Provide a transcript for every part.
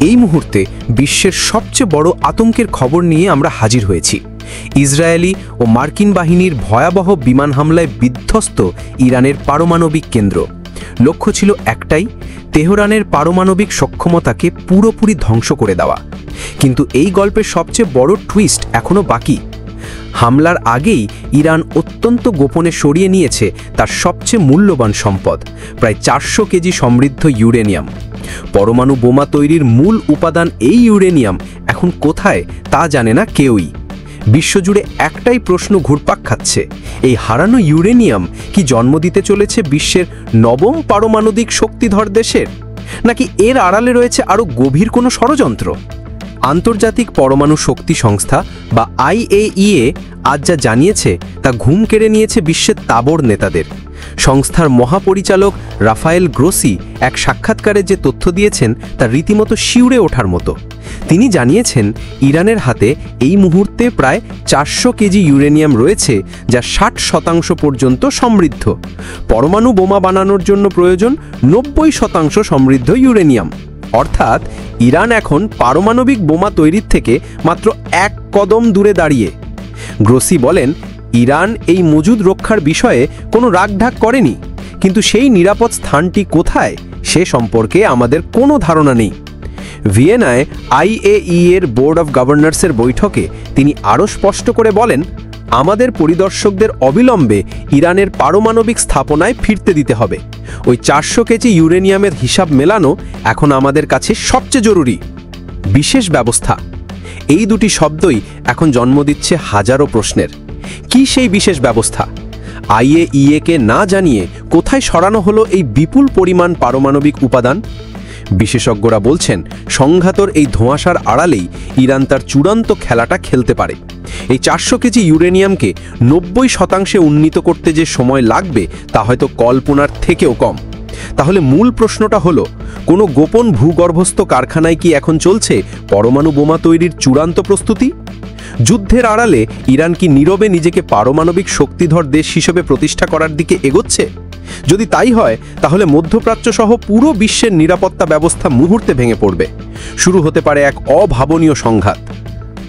এই মুহূর্তে বিশ্বের সবচেয়ে বড় আতঙ্কের খবর নিয়ে আমরা হাজির হয়েছি। ইসরায়েলি ও মার্কিন বাহিনীর ভয়াবহ বিমান হামলায় বিধ্বস্ত ইরানের পারমাণবিক কেন্দ্র। লক্ষ্য ছিল একটাই, তেহরানের পারমাণবিক সক্ষমতাকে পুরোপুরি ধ্বংস করে দেওয়া। কিন্তু এই গল্পের সবচেয়ে বড় টুইস্ট এখনও বাকি। হামলার আগেই ইরান অত্যন্ত গোপনে সরিয়ে নিয়েছে তার সবচেয়ে মূল্যবান সম্পদ, প্রায় 400 কেজি সমৃদ্ধ ইউরেনিয়াম। পরমাণু বোমা তৈরির মূল উপাদান এই ইউরেনিয়াম এখন কোথায় তা জানে না কেউই। বিশ্বজুড়ে একটাই প্রশ্ন ঘুরপাক খাচ্ছে, এই হারানো ইউরেনিয়াম কি জন্ম দিতে চলেছে বিশ্বের নবম পারমাণবিক শক্তিধর দেশের, নাকি এর আড়ালে রয়েছে আরও গভীর কোনো ষড়যন্ত্র? আন্তর্জাতিক পরমাণু শক্তি সংস্থা বা IAEA আজ যা জানিয়েছে তা ঘুম কেড়ে নিয়েছে বিশ্বের তাবড় নেতাদের। সংস্থার মহাপরিচালক রাফায়েল গ্রোসি এক সাক্ষাৎকারে যে তথ্য দিয়েছেন তা রীতিমতো শিউরে ওঠার মতো। তিনি জানিয়েছেন, ইরানের হাতে এই মুহূর্তে প্রায় 400 কেজি ইউরেনিয়াম রয়েছে, যা 60% পর্যন্ত সমৃদ্ধ। পরমাণু বোমা বানানোর জন্য প্রয়োজন 90% সমৃদ্ধ ইউরেনিয়াম। অর্থাৎ ইরান এখন পারমাণবিক বোমা তৈরির থেকে মাত্র এক কদম দূরে দাঁড়িয়ে। গ্রোসি বলেন, ইরান এই মজুদ রক্ষার বিষয়ে কোনো রাগঢাক করেনি, কিন্তু সেই নিরাপদ স্থানটি কোথায় সে সম্পর্কে আমাদের কোনো ধারণা নেই। ভিয়েনায় IAEA-এর বোর্ড অফ গভর্নর্সের বৈঠকে তিনি আরও স্পষ্ট করে বলেন, আমাদের পরিদর্শকদের অবিলম্বে ইরানের পারমাণবিক স্থাপনায় ফিরতে দিতে হবে। ওই 400 কেজি ইউরেনিয়ামের হিসাব মেলানো এখন আমাদের কাছে সবচেয়ে জরুরি। বিশেষ ব্যবস্থা, এই দুটি শব্দই এখন জন্ম দিচ্ছে হাজারো প্রশ্নের। কি সেই বিশেষ ব্যবস্থা? IAEA-কে না জানিয়ে কোথায় সরানো হলো এই বিপুল পরিমাণ পারমাণবিক উপাদান? বিশেষজ্ঞরা বলছেন, সংঘাতর এই ধোঁয়াশার আড়ালেই ইরান তার চূড়ান্ত খেলাটা খেলতে পারে। এই 400 কেজি ইউরেনিয়ামকে 90% উন্নীত করতে যে সময় লাগবে তা হয়তো কল্পনার থেকেও কম। তাহলে মূল প্রশ্নটা হলো, কোনো গোপন ভূগর্ভস্থ কারখানায় কি এখন চলছে পরমাণু বোমা তৈরির চূড়ান্ত প্রস্তুতি? যুদ্ধের আড়ালে ইরান কি নীরবে নিজেকে পারমাণবিক শক্তিধর দেশ হিসেবে প্রতিষ্ঠা করার দিকে এগোচ্ছে? যদি তাই হয়, তাহলে মধ্যপ্রাচ্য সহ পুরো বিশ্বের নিরাপত্তা ব্যবস্থা মুহূর্তে ভেঙে পড়বে। শুরু হতে পারে এক অভাবনীয় সংঘাত।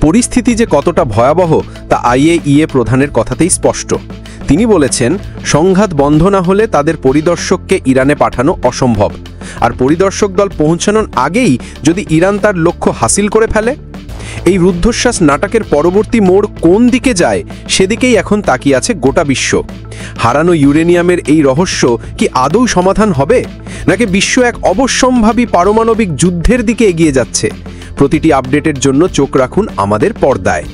পরিস্থিতি যে কতটা ভয়াবহ তা IAEA প্রধানের কথাতেই স্পষ্ট। তিনি বলেছেন, সংঘাত বন্ধ না হলে তাদের পরিদর্শককে ইরানে পাঠানো অসম্ভব। আর পরিদর্শক দল পৌঁছানোর আগেই যদি ইরান তার লক্ষ্য হাসিল করে ফেলে? এই রুদ্ধশ্বাস নাটকের পরবর্তী মোড় কোন দিকে যায় সেদিকেই এখন তাকিয়ে আছে গোটা বিশ্ব। হারানো ইউরেনিয়ামের এই রহস্য কি আদৌ সমাধান হবে, নাকি বিশ্ব এক অবশ্যম্ভাবী পারমাণবিক যুদ্ধের দিকে এগিয়ে যাচ্ছে? প্রতিটি আপডেটের জন্য চোখ রাখুন আমাদের পর্দায়।